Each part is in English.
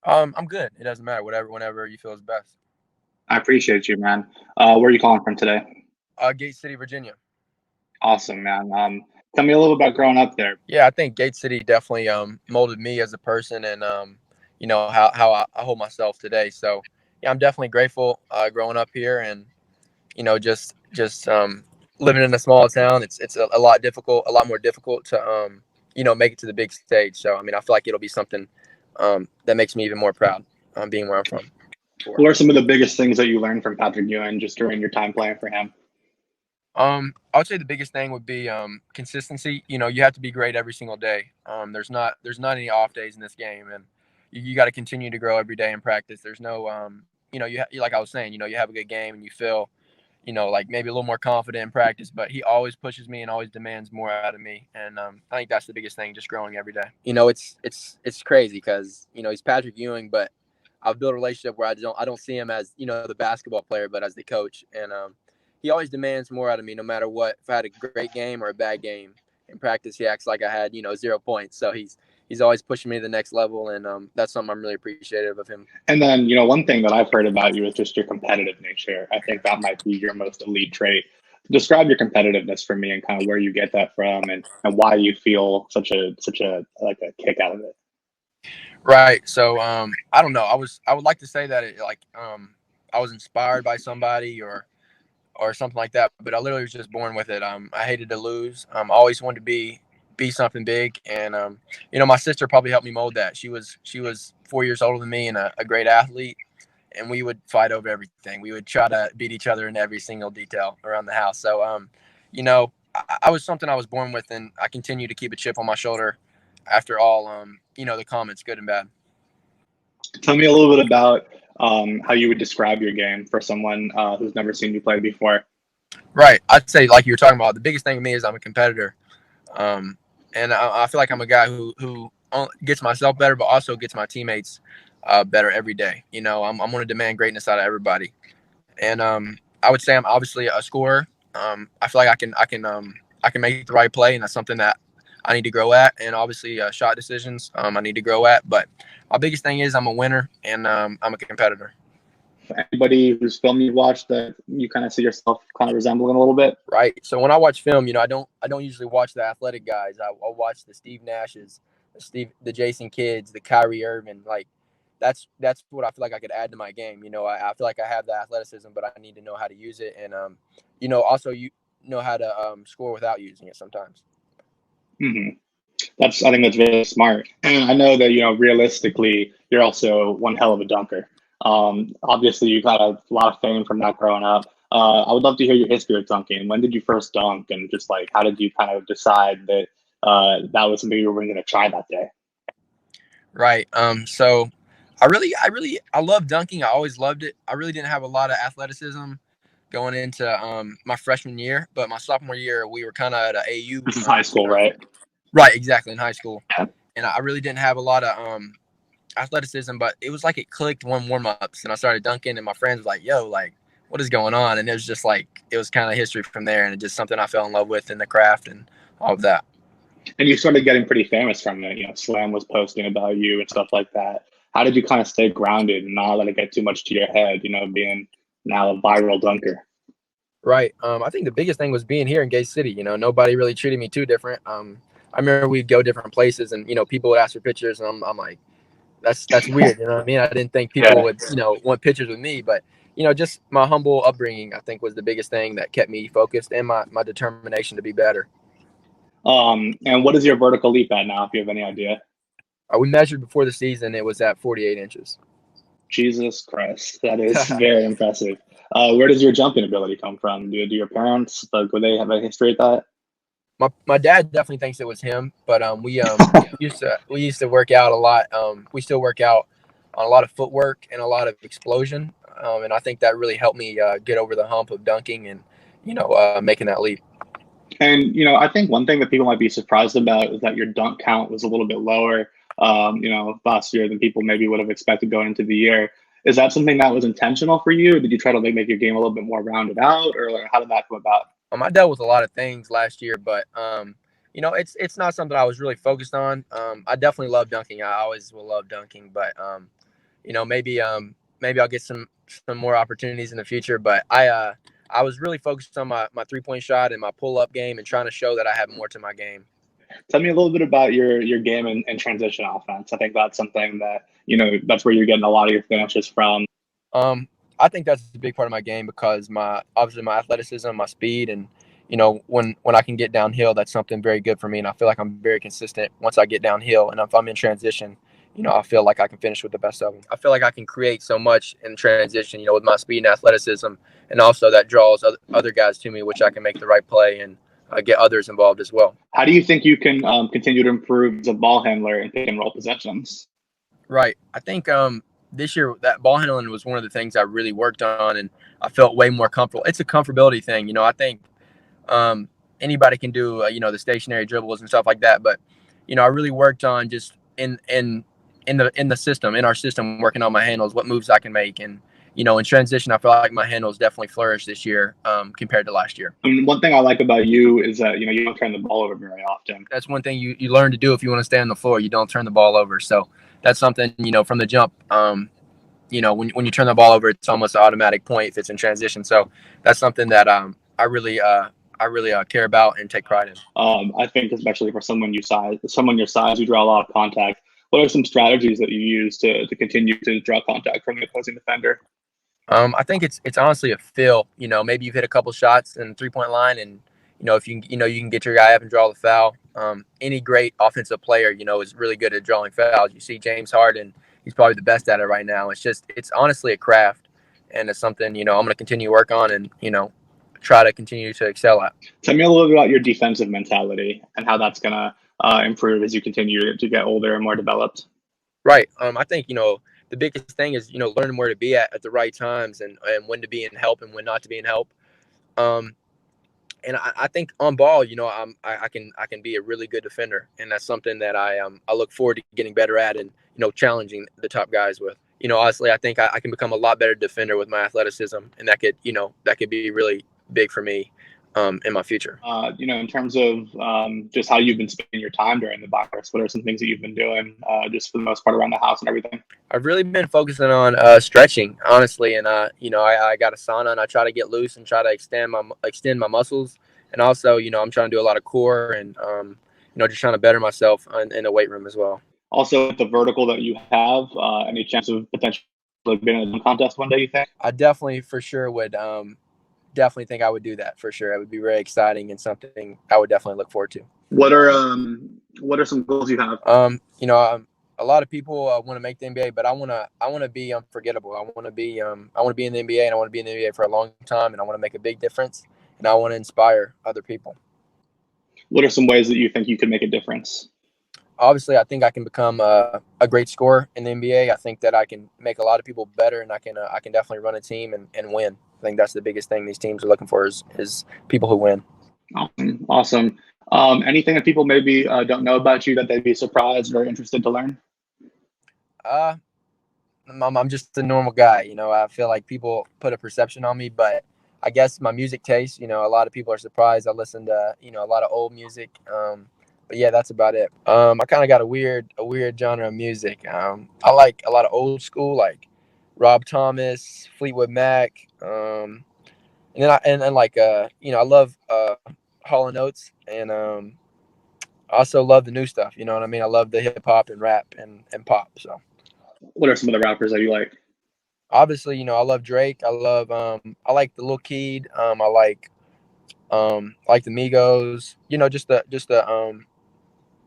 I'm good. It doesn't matter. Whenever you feel is best. I appreciate you, man. Where are you calling from today? Gate City, Virginia. Awesome, man. Tell me a little about growing up there. Yeah, I think Gate City definitely molded me as a person, and how I hold myself today. So yeah, I'm definitely grateful growing up here, and just living in a small town. It's a lot more difficult to make it to the big stage. So I mean, I feel like it'll be something that makes me even more proud being where I'm from. What are some of the biggest things that you learned from Patrick Ewing just during your time playing for him? I would say the biggest thing would be consistency. You have to be great every single day. There's not any off days in this game, and you got to continue to grow every day in practice. There's no like I was saying, you have a good game and you feel like maybe a little more confident in practice, but he always pushes me and always demands more out of me, and I think that's the biggest thing, just growing every day. It's crazy because he's Patrick Ewing, but I've built a relationship where I don't see him as the basketball player, but as the coach, and he always demands more out of me no matter what. If I had a great game or a bad game in practice, he acts like I had 0 points. So he's always pushing me to the next level, and that's something I'm really appreciative of him. And then, one thing that I've heard about you is just your competitive nature. I think that might be your most elite trait. Describe your competitiveness for me and kind of where you get that from and why you feel such a like a kick out of it. Right. So I don't know. I would like to say that I was inspired by somebody or something like that, but I literally was just born with it. I hated to lose. I always wanted to be something big, and my sister probably helped me mold that. She was 4 years older than me and a great athlete, and we would fight over everything. We would try to beat each other in every single detail around the house. So I was something I was born with, and I continue to keep a chip on my shoulder after all the comments, good and bad. Tell me a little bit about how you would describe your game for someone who's never seen you play before. Right. I'd say, like you were talking about, the biggest thing to me is I'm a competitor. And I feel like I'm a guy who gets myself better, but also gets my teammates better every day. I'm going to demand greatness out of everybody, and I would say I'm obviously a scorer. I feel like I can make the right play, and that's something that I need to grow at. And obviously, shot decisions I need to grow at. But my biggest thing is I'm a winner, and I'm a competitor. Anybody whose film you watched that you kind of see yourself kind of resembling a little bit? Right. So when I watch film, I don't usually watch the athletic guys. I'll watch the Steve Nashes, the Jason Kidds, the Kyrie Irving. Like that's what I feel like I could add to my game. I feel like I have the athleticism, but I need to know how to use it, and also you know how to score without using it sometimes. Hmm. I think that's very smart. And I know that, realistically, you're also one hell of a dunker. Obviously, you got a lot of fame from that growing up. I would love to hear your history of dunking. When did you first dunk, and just like how did you kind of decide that that was something you were going to try that day? Right. So I love dunking. I always loved it. I really didn't have a lot of athleticism going into my freshman year, but my sophomore year we were kind of at a AU This is high school, right? right, exactly, in high school, Yeah. and I really didn't have a lot of athleticism, but it was like it clicked one warm ups, and I started dunking, and my friends was like, "Yo, like, what is going on?" And it was just like it was kind of history from there, and it just something I fell in love with in the craft and all of that. And you started getting pretty famous from it. Slam was posting about you and stuff like that. How did you kind of stay grounded and not let it get too much to your head? Being now a viral dunker. Right. I think the biggest thing was being here in Gay City. Nobody really treated me too different. I remember we'd go different places, and people would ask for pictures, and I'm like, that's weird. You know what I mean? I didn't think people Yeah. would want pictures with me, but just my humble upbringing, I think, was the biggest thing that kept me focused, and my determination to be better. And what is your vertical leap at now, if you have any idea? We measured before the season; it was at 48 inches. Jesus Christ, that is very impressive. Where does your jumping ability come from? Do your parents, like, would they have a history of that? My dad definitely thinks it was him, but we used to work out a lot. We still work out on a lot of footwork and a lot of explosion, and I think that really helped me get over the hump of dunking and making that leap. And I think one thing that people might be surprised about is that your dunk count was a little bit lower, last year than people maybe would have expected going into the year. Is that something that was intentional for you? Or did you try to make your game a little bit more rounded out, or like, how did that come about? I dealt with a lot of things last year, but it's not something I was really focused on. I definitely love dunking. I always will love dunking, but maybe I'll get some more opportunities in the future. But I was really focused on my 3-point shot and my pull up game and trying to show that I have more to my game. Tell me a little bit about your game and transition offense. I think that's something that, that's where you're getting a lot of your finishes from. I think that's a big part of my game because obviously my athleticism, my speed, and when I can get downhill, that's something very good for me. And I feel like I'm very consistent once I get downhill. And if I'm in transition, I feel like I can finish with the best of them. I feel like I can create so much in transition, with my speed and athleticism, and also that draws other guys to me, which I can make the right play and get others involved as well. How do you think you can continue to improve as a ball handler in pick and roll possessions? Right. I think this year that ball handling was one of the things I really worked on, and I felt way more comfortable. It's a comfortability thing. I think anybody can do the stationary dribbles and stuff like that, but I really worked on just in the system, in our system, working on my handles, what moves I can make, and in transition, I feel like my handles definitely flourished this year compared to last year. I mean, one thing I like about you is that you don't turn the ball over very often. That's one thing you learn to do if you want to stay on the floor. You don't turn the ball over. So that's something from the jump. When you turn the ball over, it's almost an automatic point if it's in transition. So that's something that I really care about and take pride in. I think especially for someone your size, you draw a lot of contact. What are some strategies that you use to continue to draw contact from the opposing defender? I think it's honestly a feel. Maybe you've hit a couple shots in the 3-point line, and if you can get your guy up and draw the foul. Any great offensive player, is really good at drawing fouls. You see James Harden; he's probably the best at it right now. It's honestly a craft, and it's something I'm going to continue to work on and try to continue to excel at. Tell me a little bit about your defensive mentality and how that's going to improve as you continue to get older and more developed. Right. I think the biggest thing is learning where to be at the right times and when to be in help and when not to be in help. And I think on ball, I can be a really good defender, and that's something that I look forward to getting better at and challenging the top guys with. Honestly, I think I can become a lot better defender with my athleticism, and that could be really big for me in my future. In terms of just how you've been spending your time during the virus, what are some things that you've been doing just for the most part around the house and everything? I've really been focusing on stretching, honestly, and I got a sauna and I try to get loose and try to extend my muscles, and also I'm trying to do a lot of core and just trying to better myself in the weight room as well. Also, with the vertical that you have, any chance of potentially being in a contest one day, you think? I definitely for sure would. Definitely think I would do that for sure. It would be very exciting and something I would definitely look forward to. What are some goals you have? A lot of people want to make the NBA, but I want to be unforgettable. I want to be in the NBA, and I want to be in the NBA for a long time, and I want to make a big difference, and I want to inspire other people. What are some ways that you think you could make a difference? Obviously, I think I can become a great scorer in the NBA. I think that I can make a lot of people better, and I can definitely run a team and win. I think that's the biggest thing these teams are looking for is people who win. Awesome. Anything that people maybe don't know about you that they'd be surprised or interested to learn? I'm just a normal guy. I feel like people put a perception on me, but I guess my music taste, a lot of people are surprised. I listen to, a lot of old music. But yeah, that's about it. I kind of got a weird genre of music. I like a lot of old school, like Rob Thomas, Fleetwood Mac, and then I love Hall & Oates, and I also love the new stuff. You know what I mean? I love the hip hop and rap and pop. So, what are some of the rappers that you like? Obviously, I love Drake. I love I like the Lil Keed. I like the Migos. Just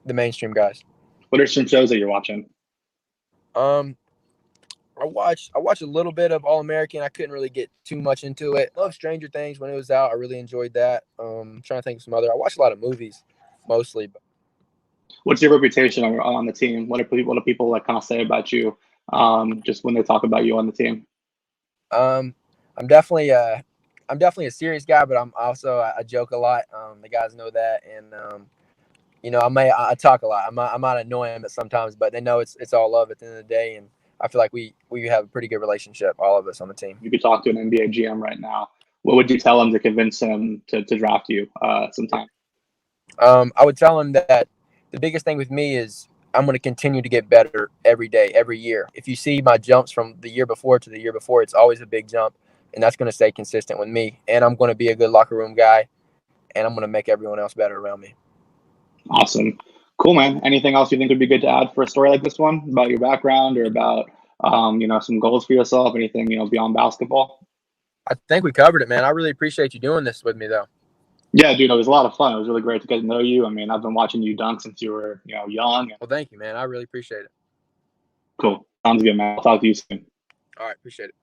the mainstream guys. What are some shows that you're watching? I watched a little bit of All American. I couldn't really get too much into it. Love Stranger Things when it was out. I really enjoyed that. I'm trying to think of some other. I watched a lot of movies, mostly. What's your reputation on the team? What do people like kind of say about you? Just when they talk about you on the team. I'm definitely a serious guy, but I'm also I joke a lot. The guys know that, and I talk a lot. I might annoy them sometimes, but they know it's all love at the end of the day, and I feel like we have a pretty good relationship, all of us on the team. You could talk to an NBA GM right now. What would you tell him to convince him to draft you sometime? I would tell him that the biggest thing with me is I'm going to continue to get better every day, every year. If you see my jumps from the year before to the year before, it's always a big jump, and that's going to stay consistent with me. And I'm going to be a good locker room guy, and I'm going to make everyone else better around me. Awesome. Cool, man. Anything else you think would be good to add for a story like this one about your background or about, some goals for yourself, anything, beyond basketball? I think we covered it, man. I really appreciate you doing this with me, though. Yeah, dude, it was a lot of fun. It was really great to get to know you. I mean, I've been watching you dunk since you were, young. Well, thank you, man. I really appreciate it. Cool. Sounds good, man. I'll talk to you soon. All right, appreciate it.